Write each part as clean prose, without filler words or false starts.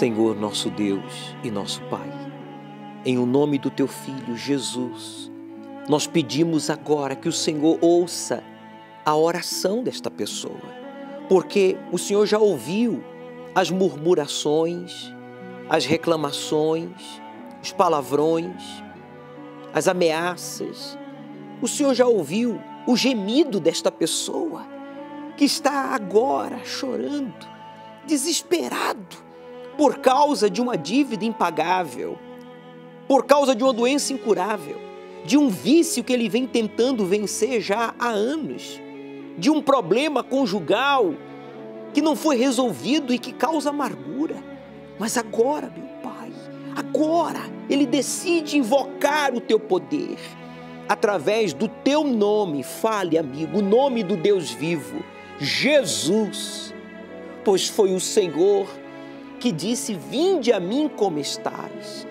Senhor nosso Deus e nosso Pai, em o nome do Teu Filho Jesus, nós pedimos agora que o Senhor ouça a oração desta pessoa, porque o Senhor já ouviu as murmurações, as reclamações, os palavrões, as ameaças. O Senhor já ouviu o gemido desta pessoa que está agora chorando, desesperado, por causa de uma dívida impagável, por causa de uma doença incurável, de um vício que ele vem tentando vencer já há anos, de um problema conjugal que não foi resolvido e que causa amargura. Mas agora, meu Pai, agora ele decide invocar o Teu poder através do Teu nome. Fale, amigo, o nome do Deus vivo, Jesus, pois foi o Senhor que disse: vinde a mim como estás.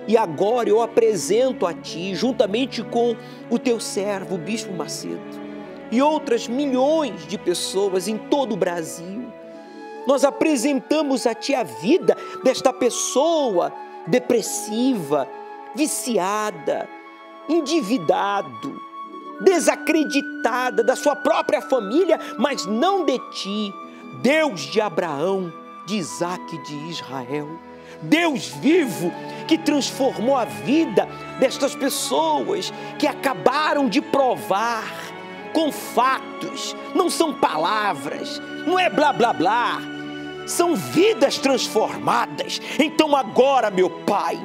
E agora eu apresento a Ti, juntamente com o Teu servo, o Bispo Macedo, e outras milhões de pessoas em todo o Brasil. Nós apresentamos a Ti a vida desta pessoa depressiva, viciada, endividado, desacreditada da sua própria família, mas não de Ti, Deus de Abraão, de Isaac e de Israel. Deus vivo que transformou a vida destas pessoas que acabaram de provar com fatos, não são palavras, não é blá blá blá, são vidas transformadas. Então agora, meu Pai,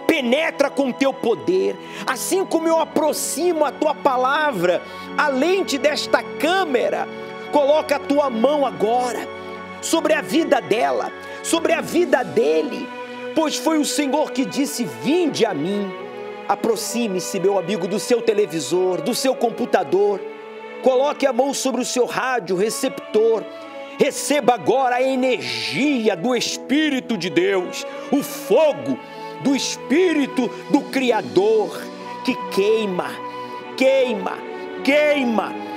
penetra com Teu poder, assim como eu aproximo a Tua palavra, a lente desta câmera, coloca a Tua mão agora sobre a vida dela, sobre a vida dele, pois foi o Senhor que disse: vinde a mim. Aproxime-se, meu amigo, do seu televisor, do seu computador, coloque a mão sobre o seu rádio receptor, receba agora a energia do Espírito de Deus, o fogo do Espírito do Criador, que queima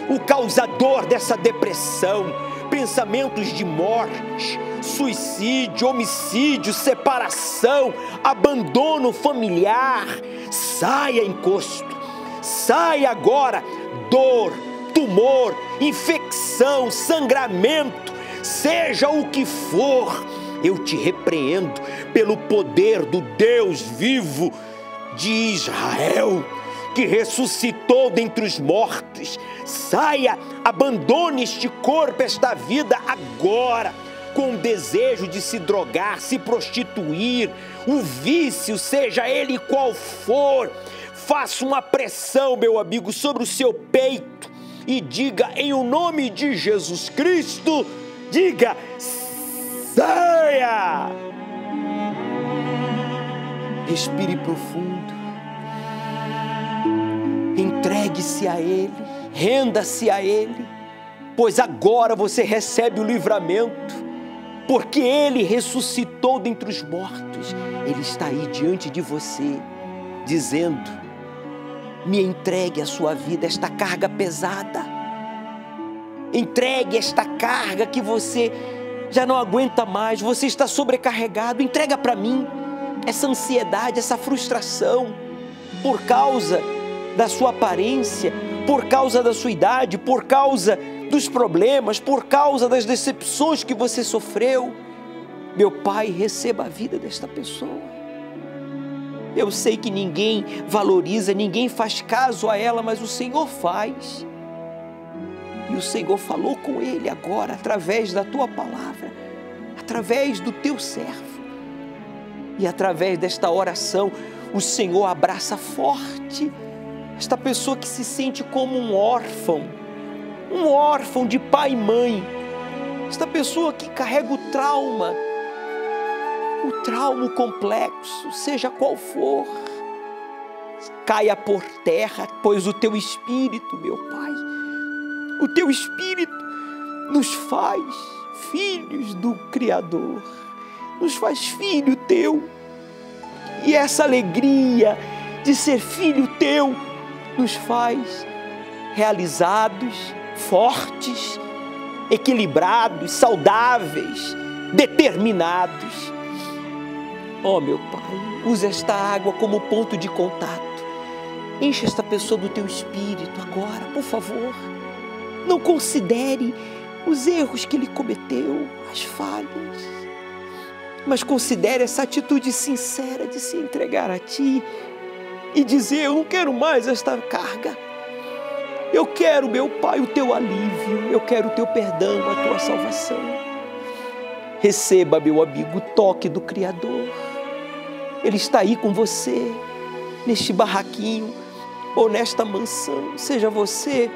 o causador dessa depressão, pensamentos de morte, suicídio, homicídio, separação, abandono familiar. Saia encosto, saia agora dor, tumor, infecção, sangramento, seja o que for, eu te repreendo pelo poder do Deus vivo de Israel, que ressuscitou dentre os mortos. Saia, abandone este corpo, esta vida agora, com o desejo de se drogar, se prostituir, o vício, seja ele qual for. Faça uma pressão, meu amigo, sobre o seu peito e diga: em o nome de Jesus Cristo, diga: saia! Respire profundo. Entregue-se a Ele, renda-se a Ele, pois agora você recebe o livramento, porque Ele ressuscitou dentre os mortos. Ele está aí diante de você, dizendo: me entregue a sua vida, esta carga pesada, entregue esta carga que você já não aguenta mais, você está sobrecarregado, entrega para mim essa ansiedade, essa frustração, por causa da sua aparência, por causa da sua idade, por causa dos problemas, por causa das decepções que você sofreu. Meu Pai, receba a vida desta pessoa. Eu sei que ninguém valoriza, ninguém faz caso a ela, mas o Senhor faz. E o Senhor falou com ele agora, através da Tua palavra, através do Teu servo. E através desta oração, o Senhor abraça forte esta pessoa que se sente como um órfão de pai e mãe, esta pessoa que carrega o trauma complexo, seja qual for, caia por terra, pois o Teu Espírito, meu Pai, o Teu Espírito nos faz filhos do Criador, nos faz filho Teu, e essa alegria de ser filho Teu nos faz realizados, fortes, equilibrados, saudáveis, determinados. Oh, meu Pai, usa esta água como ponto de contato. Enche esta pessoa do teu espírito agora, por favor. Não considere os erros que ele cometeu, as falhas, mas considere essa atitude sincera de se entregar a Ti e dizer: eu não quero mais esta carga. Eu quero, meu Pai, o Teu alívio, eu quero o Teu perdão, a Tua salvação. Receba, meu amigo, o toque do Criador. Ele está aí com você, neste barraquinho ou nesta mansão. Seja você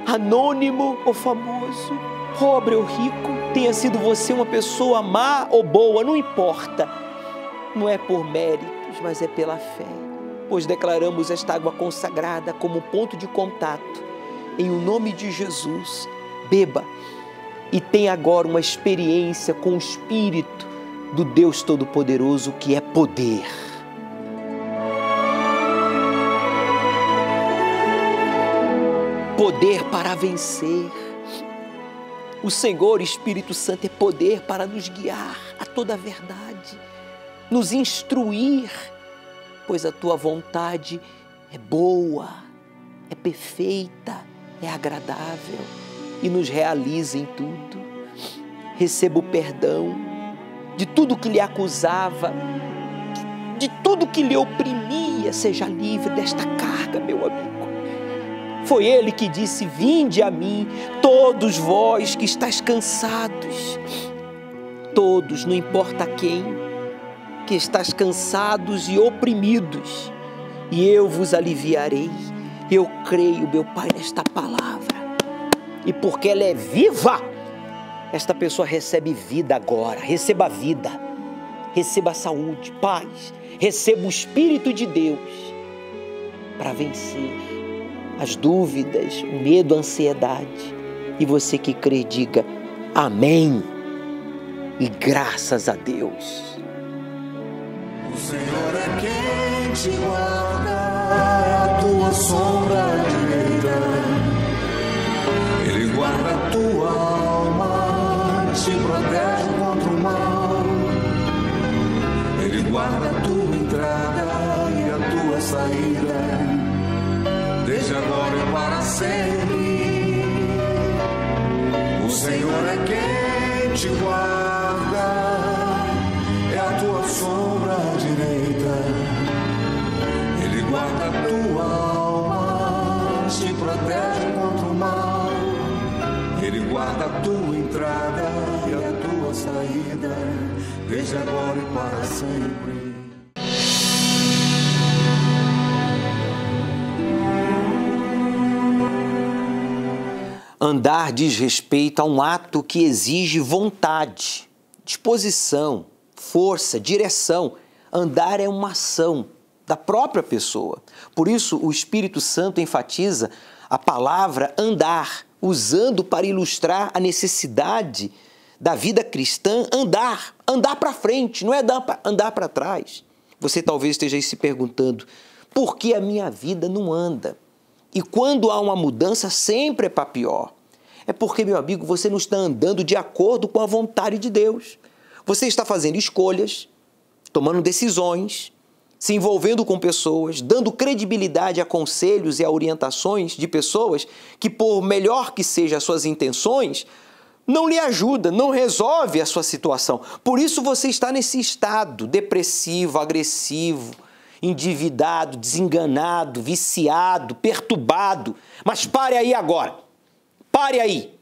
anônimo ou famoso, pobre ou rico, tenha sido você uma pessoa má ou boa, não importa. Não é por méritos, mas é pela fé. Pois declaramos esta água consagrada como ponto de contato. Em o nome de Jesus, beba e tenha agora uma experiência com o Espírito do Deus Todo-Poderoso, que é poder. Poder para vencer. O Senhor, Espírito Santo, é poder para nos guiar a toda a verdade, nos instruir, pois a Tua vontade é boa, é perfeita, é agradável e nos realiza em tudo. Receba o perdão de tudo que lhe acusava, de tudo que lhe oprimia. Seja livre desta carga, meu amigo. Foi Ele que disse: vinde a mim, todos vós que estáis cansados. Todos, não importa quem, que estáis cansados e oprimidos, e eu vos aliviarei. Eu creio, meu Pai, nesta palavra, e porque ela é viva, esta pessoa recebe vida agora. Receba a vida, receba a saúde, paz, receba o Espírito de Deus para vencer as dúvidas, o medo, a ansiedade. E você que crê, diga amém e graças a Deus. O Senhor é quem te guarda, é a tua sombra direita. Ele guarda a tua alma, te protege contra o mal. Ele guarda a tua entrada e a tua saída, desde agora e para sempre. O Senhor é quem te guarda, é a tua sombra direita. Ele guarda a tua alma, te protege contra o mal. Ele guarda a tua entrada e a tua saída, desde agora e para sempre. Andar diz respeito a um ato que exige vontade, disposição, força, direção. Andar é uma ação da própria pessoa. Por isso, o Espírito Santo enfatiza a palavra andar, usando para ilustrar a necessidade da vida cristã andar para frente, não é andar para trás. Você talvez esteja aí se perguntando: por que a minha vida não anda? E quando há uma mudança, sempre é para pior. É porque, meu amigo, você não está andando de acordo com a vontade de Deus. Você está fazendo escolhas, tomando decisões, se envolvendo com pessoas, dando credibilidade a conselhos e a orientações de pessoas que, por melhor que sejam as suas intenções, não lhe ajuda, não resolve a sua situação. Por isso você está nesse estado depressivo, agressivo, endividado, desenganado, viciado, perturbado. Mas pare aí agora, pare aí,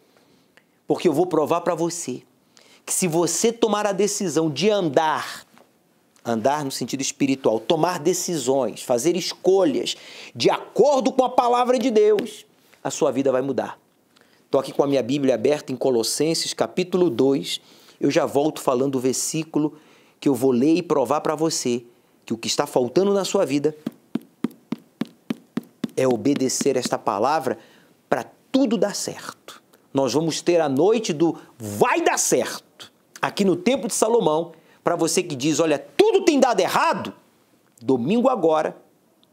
porque eu vou provar para você que se você tomar a decisão de andar no sentido espiritual, tomar decisões, fazer escolhas de acordo com a palavra de Deus, a sua vida vai mudar. Estou aqui com a minha Bíblia aberta em Colossenses, capítulo 2. Eu já volto falando o versículo que eu vou ler e provar para você que o que está faltando na sua vida é obedecer esta palavra para tudo dar certo. Nós vamos ter a noite do vai dar certo, aqui no Templo de Salomão. Para você que diz: olha, tudo tem dado errado, domingo agora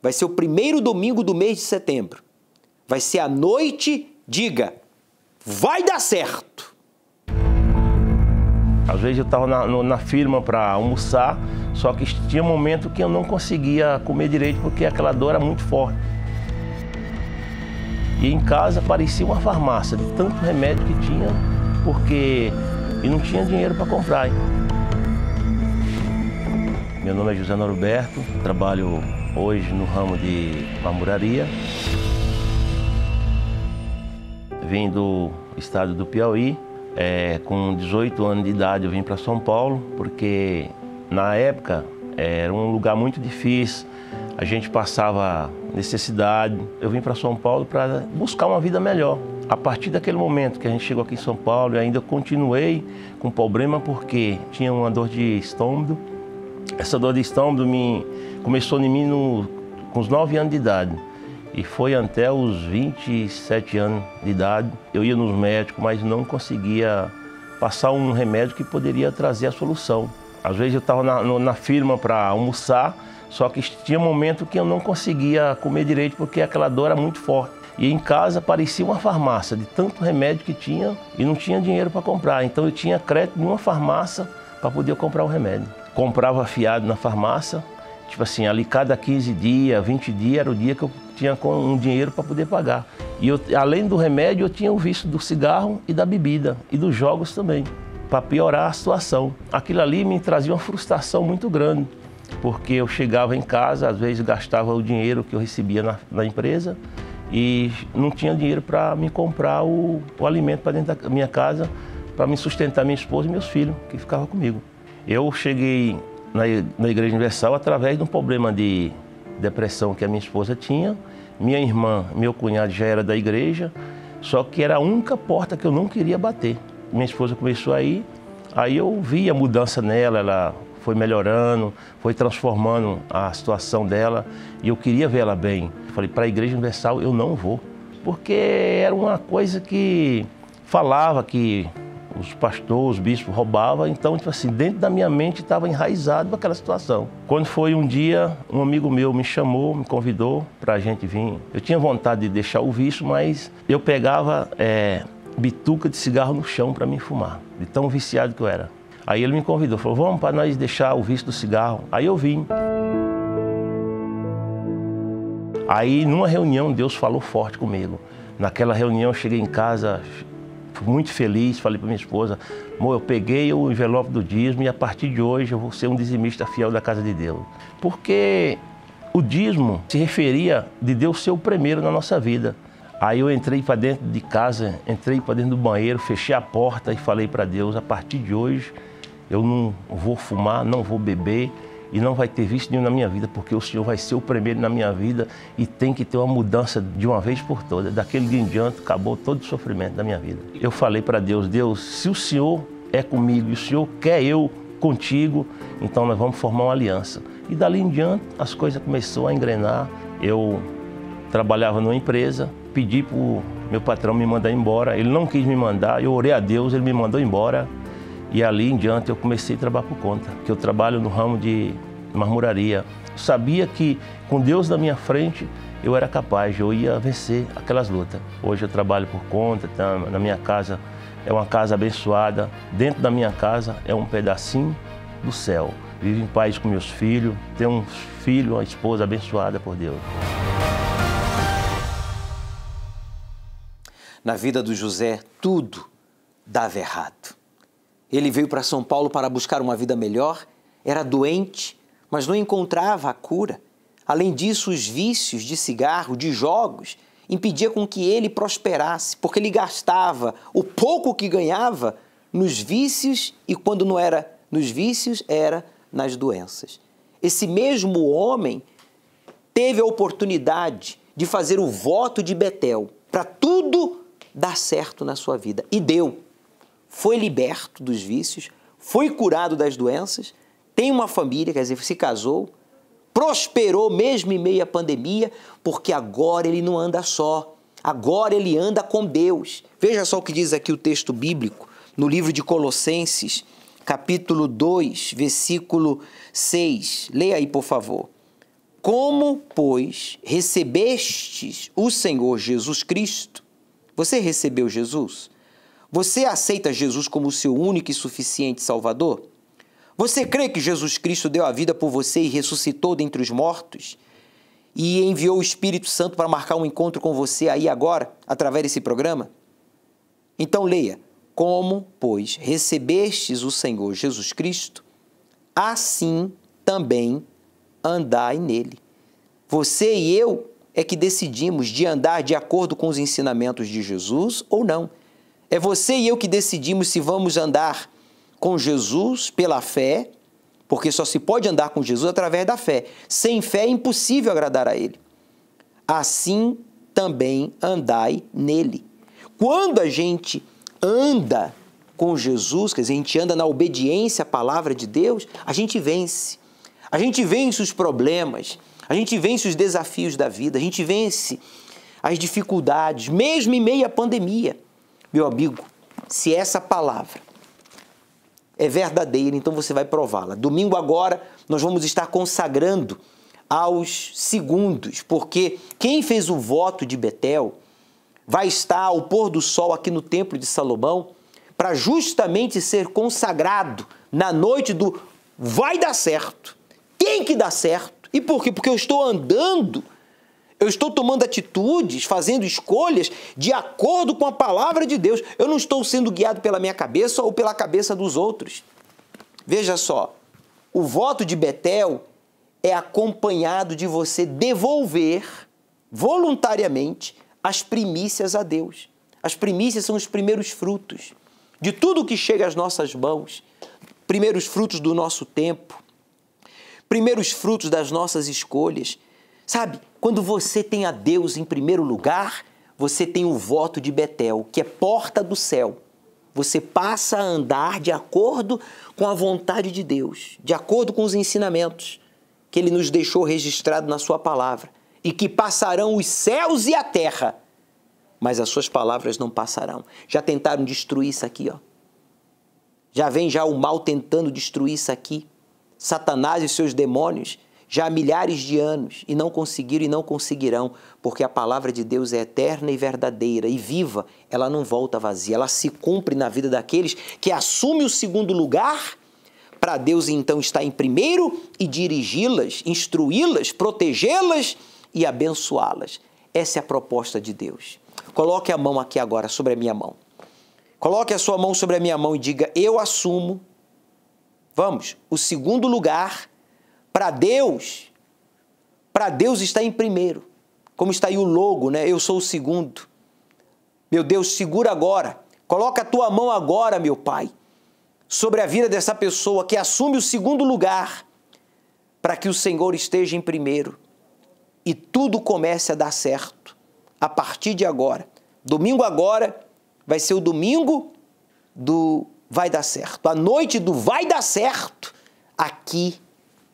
vai ser o primeiro domingo do mês de setembro. Vai ser a noite, diga, vai dar certo. Às vezes eu estava na firma para almoçar, só que tinha momento que eu não conseguia comer direito porque aquela dor era muito forte. E em casa parecia uma farmácia, de tanto remédio que tinha, porque eu não tinha dinheiro para comprar. Hein? Meu nome é José Norberto, trabalho hoje no ramo de marmoraria. Vim do estado do Piauí, com 18 anos de idade eu vim para São Paulo, porque na época era um lugar muito difícil, a gente passava necessidade. Eu vim para São Paulo para buscar uma vida melhor. A partir daquele momento que a gente chegou aqui em São Paulo, eu ainda continuei com problema porque tinha uma dor de estômago. Essa dor de estômago começou em mim com os 9 anos de idade. E foi até os 27 anos de idade. Eu ia nos médicos, mas não conseguia passar um remédio que poderia trazer a solução. Às vezes eu estava na firma para almoçar, só que tinha momento que eu não conseguia comer direito porque aquela dor era muito forte. E em casa parecia uma farmácia, de tanto remédio que tinha e não tinha dinheiro para comprar. Então eu tinha crédito numa farmácia para poder comprar o remédio. Comprava fiado na farmácia, tipo assim, ali cada 15 dias, 20 dias era o dia que eu tinha um dinheiro para poder pagar. E eu, além do remédio, eu tinha o vício do cigarro e da bebida e dos jogos também, para piorar a situação. Aquilo ali me trazia uma frustração muito grande, porque eu chegava em casa, às vezes gastava o dinheiro que eu recebia na empresa e não tinha dinheiro para me comprar o alimento para dentro da minha casa, para me sustentar minha esposa e meus filhos, que ficavam comigo. Eu cheguei na Igreja Universal através de um problema de depressão que a minha esposa tinha. Minha irmã, meu cunhado já era da igreja, só que era a única porta que eu não queria bater. Minha esposa começou a ir, aí eu vi a mudança nela, ela foi melhorando, foi transformando a situação dela e eu queria ver ela bem. Eu falei, para a Igreja Universal eu não vou, porque era uma coisa que falava que os pastores, os bispos roubavam, então, tipo assim, dentro da minha mente estava enraizado aquela situação. Quando foi um dia, um amigo meu me chamou, me convidou para a gente vir. Eu tinha vontade de deixar o vício, mas eu pegava bituca de cigarro no chão para me fumar, de tão viciado que eu era. Aí ele me convidou, falou, vamos para nós deixar o vício do cigarro. Aí eu vim. Aí, numa reunião, Deus falou forte comigo. Naquela reunião, eu cheguei em casa muito feliz, falei para minha esposa, amor, eu peguei o envelope do dízimo e a partir de hoje eu vou ser um dizimista fiel da casa de Deus. Porque o dízimo se referia de Deus ser o primeiro na nossa vida. Aí eu entrei para dentro de casa, entrei para dentro do banheiro, fechei a porta e falei para Deus, a partir de hoje eu não vou fumar, não vou beber e não vai ter vício nenhum na minha vida, porque o Senhor vai ser o primeiro na minha vida e tem que ter uma mudança de uma vez por todas. Daquele dia em diante, acabou todo o sofrimento da minha vida. Eu falei para Deus, Deus, se o Senhor é comigo e o Senhor quer eu contigo, então nós vamos formar uma aliança. E dali em diante, as coisas começaram a engrenar. Eu trabalhava numa empresa, pedi para o meu patrão me mandar embora, ele não quis me mandar, eu orei a Deus, ele me mandou embora. E ali em diante eu comecei a trabalhar por conta, que eu trabalho no ramo de marmoraria. Sabia que com Deus na minha frente eu era capaz, eu ia vencer aquelas lutas. Hoje eu trabalho por conta, na minha casa é uma casa abençoada, dentro da minha casa é um pedacinho do céu. Vivo em paz com meus filhos, tenho um filho, uma esposa abençoada por Deus. Na vida do José, tudo dava errado. Ele veio para São Paulo para buscar uma vida melhor, era doente, mas não encontrava a cura. Além disso, os vícios de cigarro, de jogos, impediam com que ele prosperasse, porque ele gastava o pouco que ganhava nos vícios e quando não era nos vícios, era nas doenças. Esse mesmo homem teve a oportunidade de fazer o voto de Betel para tudo dar certo na sua vida e deu. Foi liberto dos vícios, foi curado das doenças, tem uma família, quer dizer, se casou, prosperou mesmo em meio à pandemia, porque agora ele não anda só, agora ele anda com Deus. Veja só o que diz aqui o texto bíblico, no livro de Colossenses, capítulo 2, versículo 6. Leia aí, por favor. Como, pois, recebestes o Senhor Jesus Cristo, você recebeu Jesus? Você aceita Jesus como o seu único e suficiente Salvador? Você crê que Jesus Cristo deu a vida por você e ressuscitou dentre os mortos? E enviou o Espírito Santo para marcar um encontro com você aí agora, através desse programa? Então leia: como, pois, recebestes o Senhor Jesus Cristo, assim também andai nele. Você e eu é que decidimos de andar de acordo com os ensinamentos de Jesus ou não. É você e eu que decidimos se vamos andar com Jesus pela fé, porque só se pode andar com Jesus através da fé. Sem fé é impossível agradar a Ele. Assim também andai nele. Quando a gente anda com Jesus, quer dizer, a gente anda na obediência à palavra de Deus, a gente vence. A gente vence os problemas, a gente vence os desafios da vida, a gente vence as dificuldades, mesmo em meio à pandemia. Meu amigo, se essa palavra é verdadeira, então você vai prová-la. Domingo agora nós vamos estar consagrando aos segundos, porque quem fez o voto de Betel vai estar ao pôr do sol aqui no Templo de Salomão para justamente ser consagrado na noite do vai dar certo. Tem que dar certo. E por quê? Porque eu estou andando, eu estou tomando atitudes, fazendo escolhas de acordo com a palavra de Deus. Eu não estou sendo guiado pela minha cabeça ou pela cabeça dos outros. Veja só, o voto de Betel é acompanhado de você devolver voluntariamente as primícias a Deus. As primícias são os primeiros frutos de tudo que chega às nossas mãos, primeiros frutos do nosso tempo, primeiros frutos das nossas escolhas. Sabe, quando você tem a Deus em primeiro lugar, você tem o voto de Betel, que é porta do céu. Você passa a andar de acordo com a vontade de Deus, de acordo com os ensinamentos que Ele nos deixou registrado na sua palavra, e que passarão os céus e a terra, mas as suas palavras não passarão. Já tentaram destruir isso aqui, ó. Já vem o mal tentando destruir isso aqui. Satanás e seus demônios já há milhares de anos e não conseguiram e não conseguirão, porque a palavra de Deus é eterna e verdadeira e viva, ela não volta vazia, ela se cumpre na vida daqueles que assumem o segundo lugar para Deus então estar em primeiro e dirigi-las, instruí-las, protegê-las e abençoá-las. Essa é a proposta de Deus. Coloque a mão aqui agora sobre a minha mão. Coloque a sua mão sobre a minha mão e diga: eu assumo, vamos, o segundo lugar para Deus está em primeiro. Como está aí o logo, né? Eu sou o segundo. Meu Deus, segura agora. Coloca a tua mão agora, meu Pai, sobre a vida dessa pessoa que assume o segundo lugar, para que o Senhor esteja em primeiro e tudo comece a dar certo a partir de agora. Domingo agora vai ser o domingo do vai dar certo. A noite do vai dar certo aqui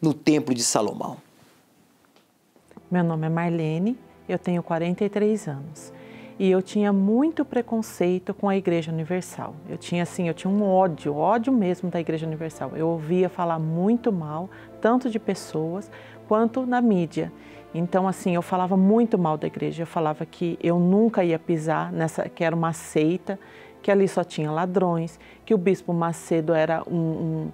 no Templo de Salomão. Meu nome é Marlene, eu tenho 43 anos e eu tinha muito preconceito com a Igreja Universal. Eu tinha um ódio mesmo da Igreja Universal. Eu ouvia falar muito mal, tanto de pessoas quanto na mídia. Então, eu falava muito mal da igreja. Eu falava que eu nunca ia pisar nessa, que era uma seita, que ali só tinha ladrões, que o Bispo Macedo era um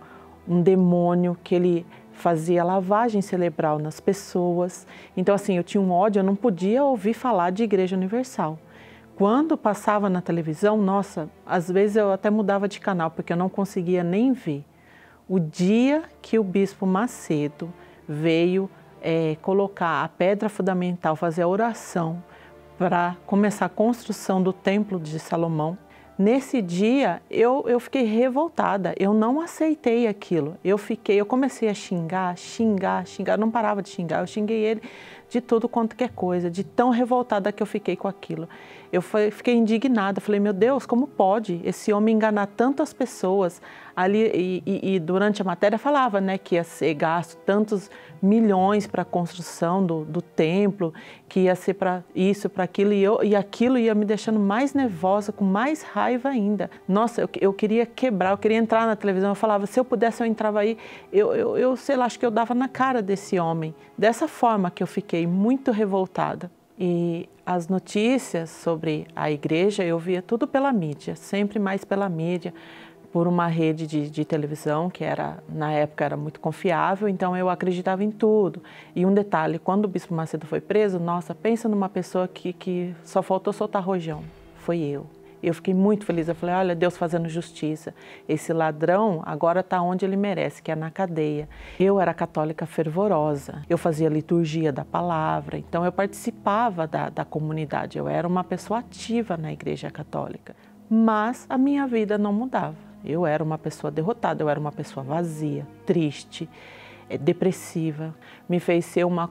demônio, que ele fazia lavagem cerebral nas pessoas. Então, eu tinha um ódio, eu não podia ouvir falar de Igreja Universal. Quando passava na televisão, nossa, às vezes eu até mudava de canal, porque eu não conseguia nem ver. O dia que o Bispo Macedo veio colocar a pedra fundamental, fazer a oração para começar a construção do Templo de Salomão, nesse dia eu fiquei revoltada, eu não aceitei aquilo. Eu comecei a xingar, não parava de xingar, eu xinguei ele de tudo quanto que é coisa, de tão revoltada que eu fiquei com aquilo. Eu fiquei indignada, falei, meu Deus, como pode esse homem enganar tantas pessoas? Ali, e durante a matéria falava, né, que ia ser gasto tantos milhões para a construção do templo, que ia ser para isso, para aquilo, e aquilo ia me deixando mais nervosa, com mais raiva ainda. Nossa, eu queria quebrar, eu queria entrar na televisão, eu falava, se eu pudesse eu entrava aí, eu sei lá, acho que eu dava na cara desse homem. Dessa forma que eu fiquei muito revoltada. E as notícias sobre a igreja eu via tudo pela mídia, sempre mais pela mídia, por uma rede de televisão que na época era muito confiável, então eu acreditava em tudo. E um detalhe, quando o Bispo Macedo foi preso, nossa, pensa numa pessoa que só faltou soltar rojão, foi eu. Eu fiquei muito feliz, eu falei, olha, Deus fazendo justiça. Esse ladrão agora está onde ele merece, que é na cadeia. Eu era católica fervorosa, eu fazia liturgia da palavra, então eu participava da comunidade, eu era uma pessoa ativa na Igreja Católica. Mas a minha vida não mudava. Eu era uma pessoa derrotada, eu era uma pessoa vazia, triste, depressiva, me fez ser uma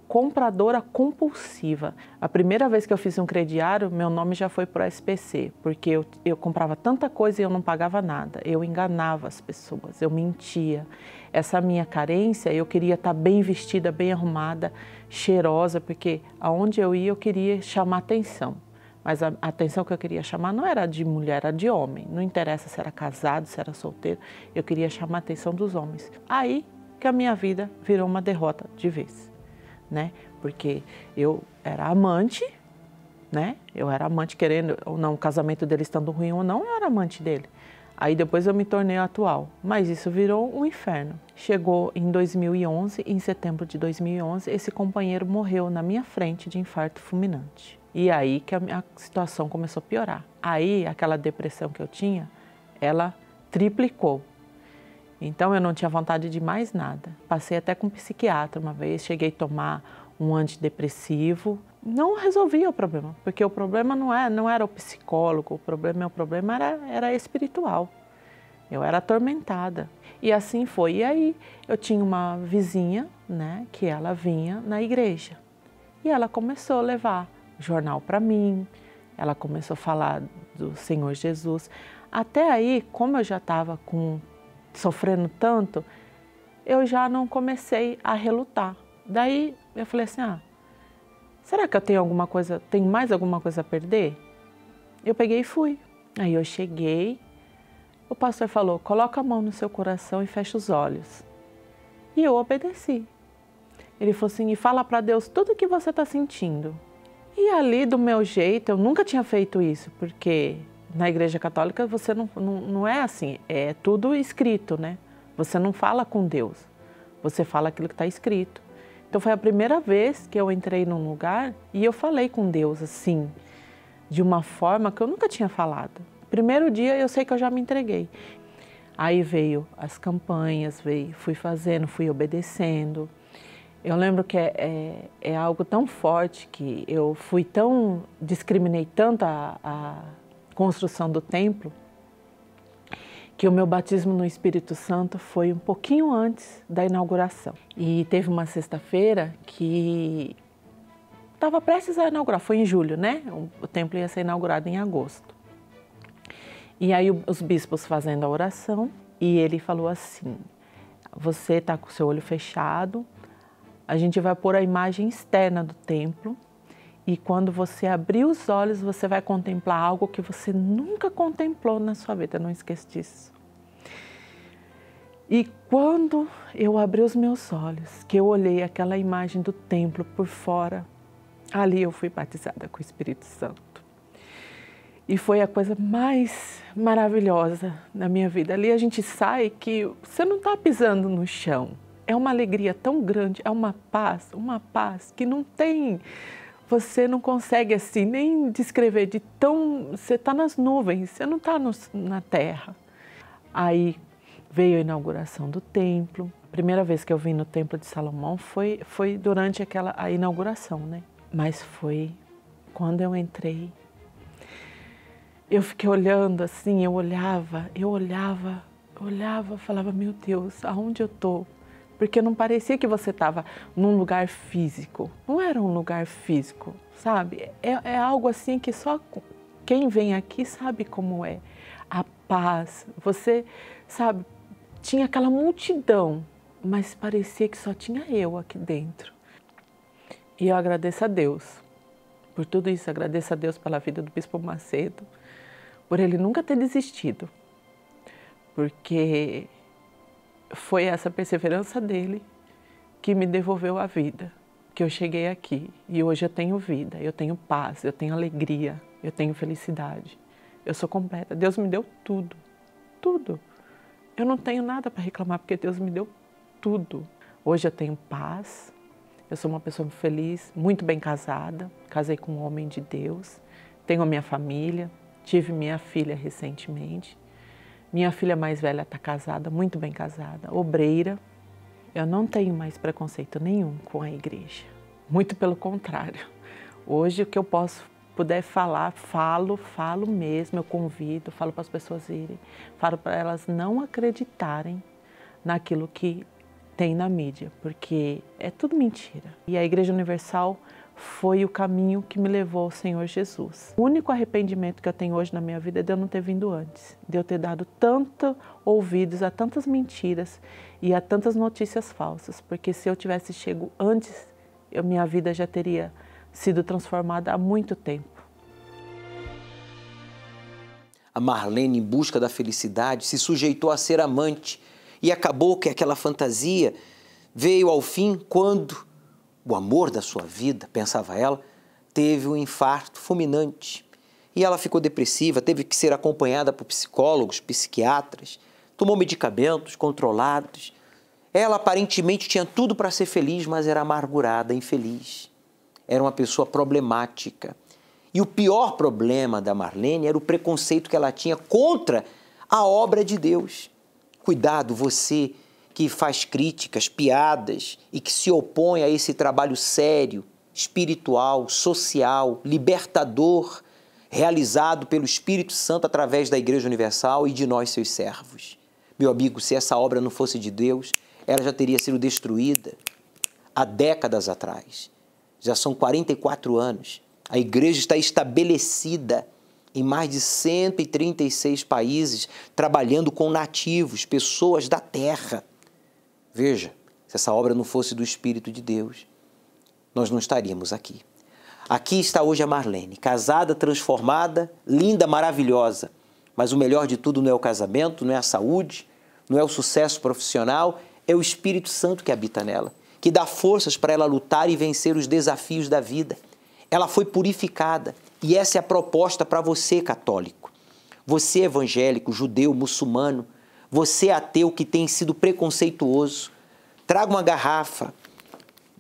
compradora compulsiva. A primeira vez que eu fiz um crediário, meu nome já foi para o SPC, porque eu comprava tanta coisa e eu não pagava nada. Eu enganava as pessoas, eu mentia. Essa minha carência, eu queria estar bem vestida, bem arrumada, cheirosa, porque aonde eu ia eu queria chamar atenção. Mas a atenção que eu queria chamar não era de mulher, era de homem. Não interessa se era casado, se era solteiro, eu queria chamar a atenção dos homens. Aí que a minha vida virou uma derrota de vez, né? Porque eu era amante, né? Eu era amante querendo ou não, o casamento dele estando ruim ou não, eu era amante dele. Aí depois eu me tornei atual, mas isso virou um inferno. Chegou em 2011, em setembro de 2011, esse companheiro morreu na minha frente de infarto fulminante. E aí que a minha situação começou a piorar. Aí aquela depressão que eu tinha, ela triplicou. Então eu não tinha vontade de mais nada. Passei até com um psiquiatra uma vez, cheguei a tomar um antidepressivo. Não resolvia o problema, porque o problema não era o psicólogo, o problema era espiritual. Eu era atormentada. E assim foi. E aí eu tinha uma vizinha, né, que ela vinha na igreja. E ela começou a levar jornal para mim, ela começou a falar do Senhor Jesus. Até aí, como eu já estava sofrendo tanto, eu já não comecei a relutar. Daí eu falei assim, será que eu tenho mais alguma coisa a perder? Eu peguei e fui. Aí eu cheguei, o pastor falou, coloca a mão no seu coração e fecha os olhos. E eu obedeci. Ele falou assim, e fala para Deus tudo o que você está sentindo. E ali, do meu jeito, eu nunca tinha feito isso, porque na Igreja Católica você não é assim, é tudo escrito, né? Você não fala com Deus, você fala aquilo que está escrito. Então foi a primeira vez que eu entrei num lugar e eu falei com Deus assim, de uma forma que eu nunca tinha falado. Primeiro dia eu sei que eu já me entreguei. Aí veio as campanhas, fui fazendo, fui obedecendo. Eu lembro que é algo tão forte que eu discriminei tanto a construção do templo, que o meu batismo no Espírito Santo foi um pouquinho antes da inauguração. E teve uma sexta-feira que estava prestes a inaugurar, foi em julho, né? O templo ia ser inaugurado em agosto. E aí os bispos fazendo a oração, e ele falou assim, você está com o seu olho fechado, a gente vai pôr a imagem externa do templo e quando você abrir os olhos, você vai contemplar algo que você nunca contemplou na sua vida, não esqueça disso. E quando eu abri os meus olhos, que eu olhei aquela imagem do templo por fora, ali eu fui batizada com o Espírito Santo. E foi a coisa mais maravilhosa na minha vida. Ali a gente sai que você não está pisando no chão. É uma alegria tão grande, é uma paz que não tem, você não consegue assim nem descrever de tão, você está nas nuvens, você não está na terra. Aí veio a inauguração do templo, a primeira vez que eu vim no Templo de Salomão foi durante a inauguração, né? Mas foi quando eu entrei, eu fiquei olhando assim, eu olhava, falava, meu Deus, aonde eu estou? Porque não parecia que você estava num lugar físico. Não era um lugar físico, sabe? É algo assim que só quem vem aqui sabe como é. A paz, você, sabe, tinha aquela multidão, mas parecia que só tinha eu aqui dentro. E eu agradeço a Deus por tudo isso. Agradeço a Deus pela vida do Bispo Macedo, por ele nunca ter desistido. Porque foi essa perseverança dele que me devolveu a vida, que eu cheguei aqui e hoje eu tenho vida, eu tenho paz, eu tenho alegria, eu tenho felicidade. Eu sou completa. Deus me deu tudo, tudo. Eu não tenho nada para reclamar porque Deus me deu tudo. Hoje eu tenho paz, eu sou uma pessoa feliz, muito bem casada, casei com um homem de Deus, tenho a minha família, tive minha filha recentemente. Minha filha mais velha está casada, muito bem casada, obreira. Eu não tenho mais preconceito nenhum com a igreja, muito pelo contrário. Hoje o que eu puder falar, falo mesmo, eu convido, falo para as pessoas irem, falo para elas não acreditarem naquilo que tem na mídia, porque é tudo mentira. E a Igreja Universal foi o caminho que me levou ao Senhor Jesus. O único arrependimento que eu tenho hoje na minha vida é de eu não ter vindo antes, de eu ter dado tanto ouvidos a tantas mentiras e a tantas notícias falsas, porque se eu tivesse chego antes, minha vida já teria sido transformada há muito tempo. A Marlene, em busca da felicidade, se sujeitou a ser amante e acabou que aquela fantasia veio ao fim quando o amor da sua vida, pensava ela, teve um infarto fulminante. E ela ficou depressiva, teve que ser acompanhada por psicólogos, psiquiatras, tomou medicamentos controlados. Ela aparentemente tinha tudo para ser feliz, mas era amargurada, infeliz. Era uma pessoa problemática. E o pior problema da Marlene era o preconceito que ela tinha contra a obra de Deus. Cuidado, você que faz críticas, piadas e que se opõe a esse trabalho sério, espiritual, social, libertador, realizado pelo Espírito Santo através da Igreja Universal e de nós, seus servos. Meu amigo, se essa obra não fosse de Deus, ela já teria sido destruída há décadas atrás. Já são 44 anos. A igreja está estabelecida em mais de 136 países, trabalhando com nativos, pessoas da terra. Veja, se essa obra não fosse do Espírito de Deus, nós não estaríamos aqui. Aqui está hoje a Marlene, casada, transformada, linda, maravilhosa. Mas o melhor de tudo não é o casamento, não é a saúde, não é o sucesso profissional, é o Espírito Santo que habita nela, que dá forças para ela lutar e vencer os desafios da vida. Ela foi purificada e essa é a proposta para você, católico. Você evangélico, judeu, muçulmano, você ateu que tem sido preconceituoso, traga uma garrafa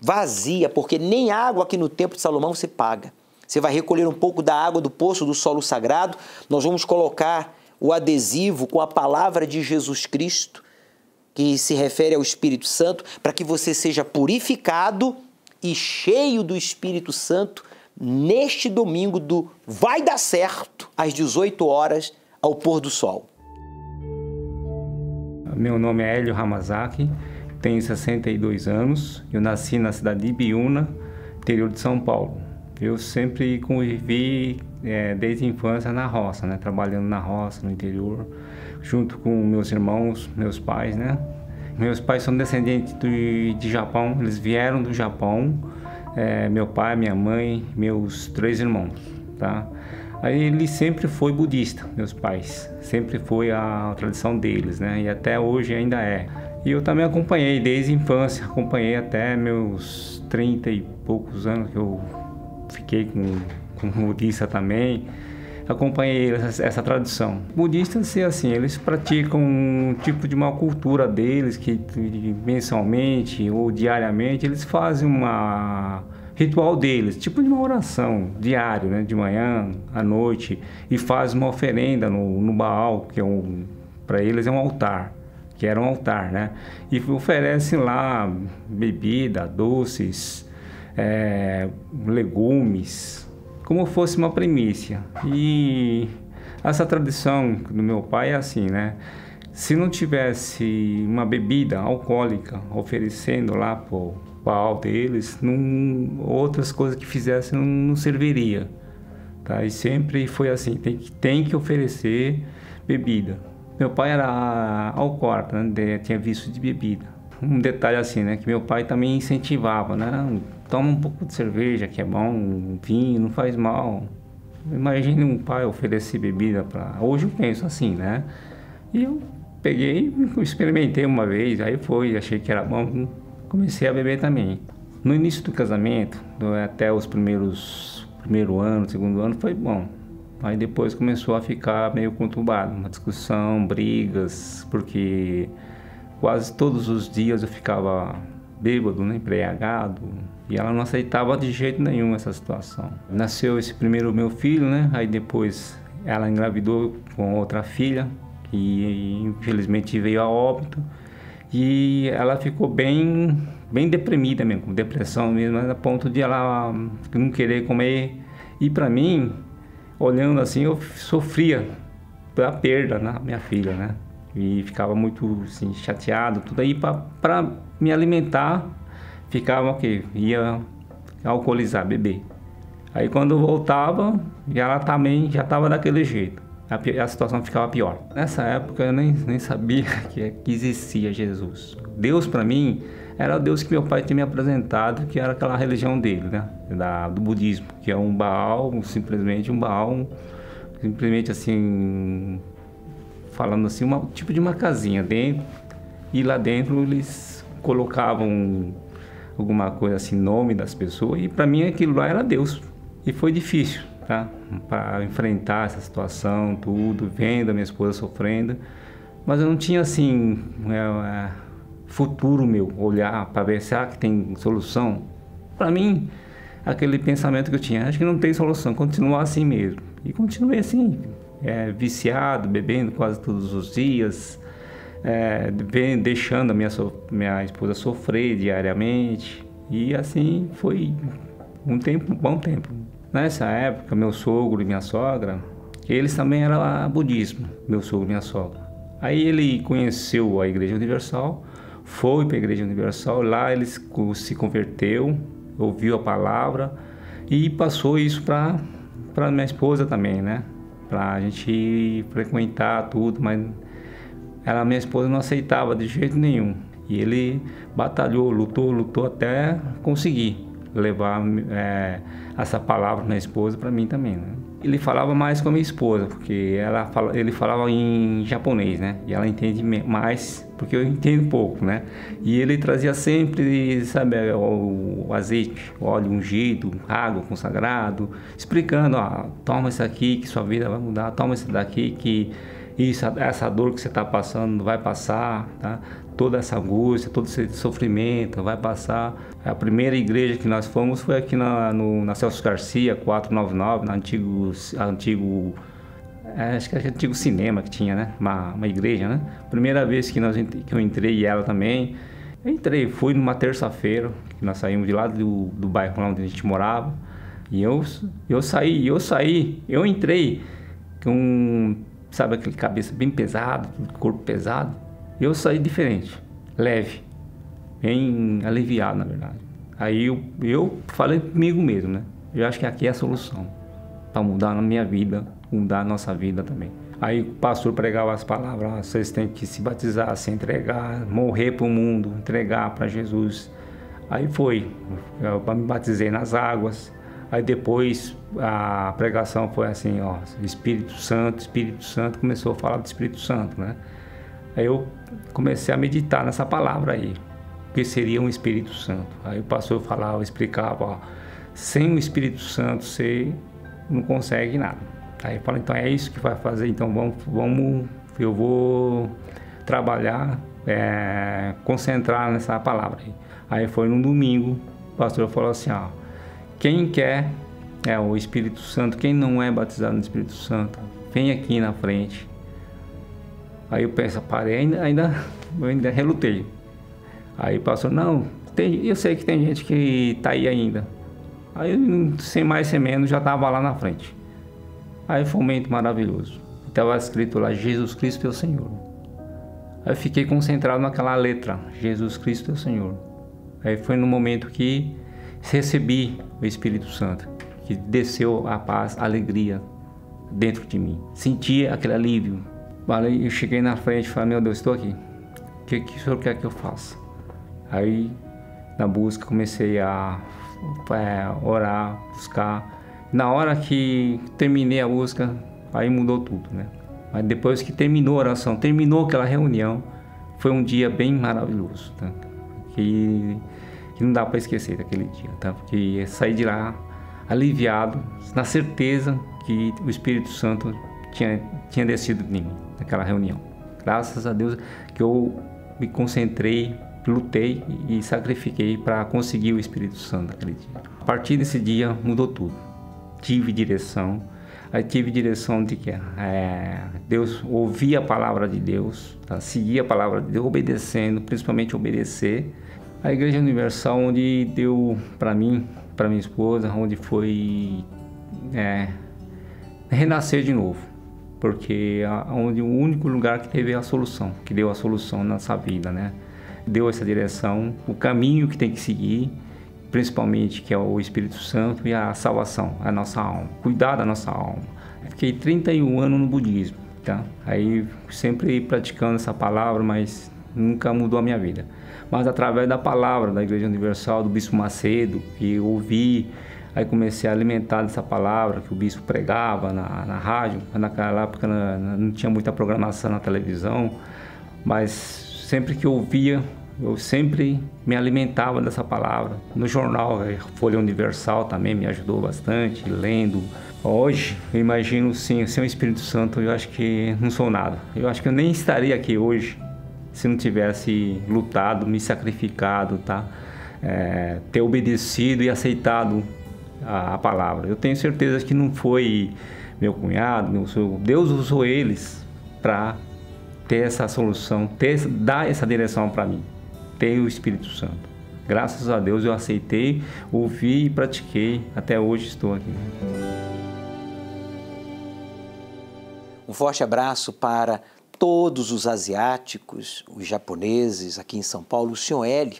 vazia, porque nem água aqui no Templo de Salomão você paga. Você vai recolher um pouco da água do poço do solo sagrado, nós vamos colocar o adesivo com a palavra de Jesus Cristo, que se refere ao Espírito Santo, para que você seja purificado e cheio do Espírito Santo neste domingo do Vai Dar Certo, às 18 horas, ao pôr do sol. Meu nome é Hélio Hamazaki, tenho 62 anos, eu nasci na cidade de Ibiúna, interior de São Paulo. Eu sempre convivi desde a infância na roça, né? Trabalhando na roça, no interior, junto com meus irmãos, meus pais, né? Meus pais são descendentes de Japão, eles vieram do Japão, meu pai, minha mãe, meus 3 irmãos, tá? Aí ele sempre foi budista, meus pais, sempre foi a tradição deles, né? E até hoje ainda é. E eu também acompanhei desde a infância, acompanhei até meus 30 e poucos anos que eu fiquei com budista também, acompanhei essa tradição. Budistas, assim, eles praticam um tipo de uma cultura deles que mensalmente ou diariamente eles fazem uma ritual deles, tipo de uma oração diário, né, de manhã à noite, e faz uma oferenda no Baal, que para eles é um altar, que era um altar, né, e oferecem lá bebida, doces, legumes, como fosse uma primícia. E essa tradição do meu pai é assim, né, se não tivesse uma bebida alcoólica oferecendo lá pro Baal deles, outras coisas que fizessem não serviria, tá? E sempre foi assim, tem que oferecer bebida. Meu pai era alcoólatra, né? Tinha vício de bebida. Um detalhe assim, né, que meu pai também incentivava, né? Toma um pouco de cerveja, que é bom, vinho, não faz mal. Imagine um pai oferecer bebida para... Hoje eu penso assim, né? E eu peguei, experimentei uma vez, aí achei que era bom, comecei a beber também. No início do casamento, até os primeiro ano, segundo ano, foi bom. Aí depois começou a ficar meio conturbado, uma discussão, brigas, porque quase todos os dias eu ficava bêbado, né, embriagado, e ela não aceitava de jeito nenhum essa situação. Nasceu esse primeiro meu filho, né, aí depois ela engravidou com outra filha, que infelizmente veio a óbito, e ela ficou bem deprimida mesmo, com depressão mesmo, a ponto de ela não querer comer. E para mim, olhando assim, eu sofria pela perda da minha filha, né? E ficava muito assim, chateado, tudo aí para me alimentar, ficava o quê? Ia alcoolizar, beber. Aí quando eu voltava, ela também já estava daquele jeito. A situação ficava pior. Nessa época eu nem sabia que existia Jesus. Deus para mim era o Deus que meu pai tinha me apresentado, que era aquela religião dele, né? Do budismo, que é um Baal, simplesmente assim, falando assim, tipo de uma casinha dentro, e lá dentro eles colocavam alguma coisa assim, nome das pessoas, e para mim aquilo lá era Deus. E foi difícil, tá? Para enfrentar essa situação, tudo, vendo a minha esposa sofrendo, mas eu não tinha assim futuro meu, olhar para ver se que tem solução. Para mim, aquele pensamento que eu tinha, acho que não tem solução, continuar assim mesmo. E continuei assim, viciado, bebendo quase todos os dias, deixando a minha esposa sofrer diariamente. E assim foi um bom tempo. Nessa época, meu sogro e minha sogra, eles também eram budismo, meu sogro e minha sogra. Aí ele conheceu a Igreja Universal, foi para a Igreja Universal, lá ele se converteu, ouviu a palavra e passou isso para minha esposa também, né? Para a gente frequentar tudo, mas minha esposa não aceitava de jeito nenhum. E ele batalhou, lutou até conseguir levar essa palavra na esposa para mim também, né? Ele falava mais com a minha esposa, porque ele falava em japonês, né? E ela entende mais, porque eu entendo pouco, né? E ele trazia sempre, sabe, o azeite, o óleo ungido, água consagrado, explicando, toma isso aqui que sua vida vai mudar, toma isso daqui que essa dor que você está passando vai passar, tá? Toda essa angústia, todo esse sofrimento vai passar. A primeira igreja que nós fomos foi aqui na Celso Garcia, 499, no acho que é antigo cinema que tinha, né? Uma igreja, né? Primeira vez que eu entrei, e ela também. Fui numa terça-feira, que nós saímos de lá do bairro lá onde a gente morava. E eu entrei com, sabe, aquele cabeça bem pesado, corpo pesado. Eu saí diferente, leve, bem aliviado, na verdade. Aí eu falei comigo mesmo, né? Eu acho que aqui é a solução para mudar na minha vida, mudar a nossa vida também. Aí o pastor pregava as palavras: vocês têm que se batizar, se entregar, morrer para o mundo, entregar para Jesus. Aí eu me batizei nas águas. Aí depois a pregação foi assim, Espírito Santo, começou a falar do Espírito Santo, né? Aí eu comecei a meditar nessa palavra aí, que seria um Espírito Santo. Aí o pastor explicava, sem o Espírito Santo você não consegue nada. Aí eu falei, então é isso que vai fazer, então eu vou trabalhar, concentrar nessa palavra aí. Aí foi num domingo, o pastor falou assim, quem quer o Espírito Santo, quem não é batizado no Espírito Santo, vem aqui na frente. Aí eu parei, eu ainda relutei. Aí o pastor, eu sei que tem gente que está aí ainda. Aí, sem mais sem menos, já estava lá na frente. Aí foi um momento maravilhoso. Estava escrito lá, Jesus Cristo é o Senhor. Aí eu fiquei concentrado naquela letra, Jesus Cristo é o Senhor. Aí foi no momento que recebi o Espírito Santo, que desceu a paz, a alegria dentro de mim. Senti aquele alívio. Eu cheguei na frente e falei, meu Deus, estou aqui. O que o Senhor quer que eu faça? Aí, na busca, comecei a orar, buscar. Na hora que terminei a busca, aí mudou tudo, né? Mas depois que terminou a oração, terminou aquela reunião, foi um dia bem maravilhoso, tá? Que que não dá para esquecer daquele dia, tá? Porque saí de lá aliviado, na certeza que o Espírito Santo tinha descido em mim naquela reunião. Graças a Deus que eu me concentrei, lutei e sacrifiquei para conseguir o Espírito Santo naquele dia. A partir desse dia mudou tudo. Tive direção. Aí tive direção de que Deus, ouvia a palavra de Deus, tá? Seguia a palavra de Deus, obedecendo, principalmente obedecer. A Igreja Universal, onde deu para mim, para minha esposa, onde foi renascer de novo, porque onde o único lugar que teve a solução, que deu a solução na nossa vida, né? Deu essa direção, o caminho que tem que seguir, principalmente que é o Espírito Santo e a salvação, a nossa alma, cuidar da nossa alma. Fiquei 31 anos no budismo, tá? Aí sempre praticando essa palavra, mas nunca mudou a minha vida. Mas através da palavra da Igreja Universal, do Bispo Macedo, que eu ouvi, aí comecei a alimentar dessa palavra que o Bispo pregava na rádio. Naquela época não tinha muita programação na televisão, mas sempre que eu ouvia, eu sempre me alimentava dessa palavra. No jornal, Folha Universal também me ajudou bastante, lendo. Hoje, eu imagino, sim, sem o Espírito Santo, eu acho que não sou nada. Eu acho que eu nem estaria aqui hoje se não tivesse lutado, me sacrificado, tá? Ter obedecido e aceitado a palavra. Eu tenho certeza que não foi meu cunhado, Deus usou eles para ter essa solução, dar essa direção para mim. Ter o Espírito Santo. Graças a Deus eu aceitei, ouvi e pratiquei. Até hoje estou aqui. Um forte abraço para todos os asiáticos, os japoneses aqui em São Paulo, o senhor Hélio.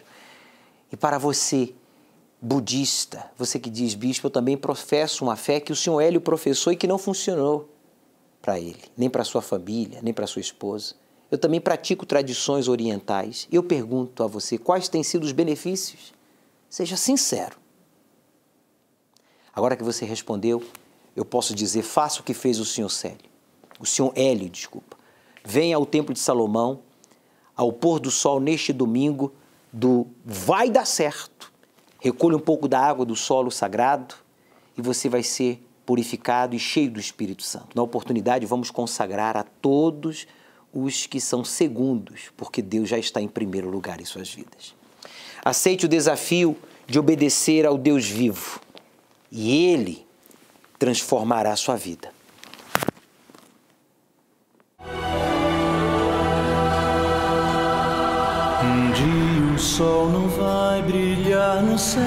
E para você, budista, você que diz, bispo, eu também professo uma fé que o senhor Hélio professou e que não funcionou para ele, nem para sua família, nem para sua esposa. Eu também pratico tradições orientais. Eu pergunto a você, quais têm sido os benefícios? Seja sincero. Agora que você respondeu, eu posso dizer, faça o que fez o senhor Hélio. Venha ao Templo de Salomão, ao pôr do sol neste domingo do vai dar certo. Recolha um pouco da água do solo sagrado e você vai ser purificado e cheio do Espírito Santo. Na oportunidade, vamos consagrar a todos os que são segundos, porque Deus já está em primeiro lugar em suas vidas. Aceite o desafio de obedecer ao Deus vivo e Ele transformará a sua vida. Um dia o sol não vai brilhar no céu,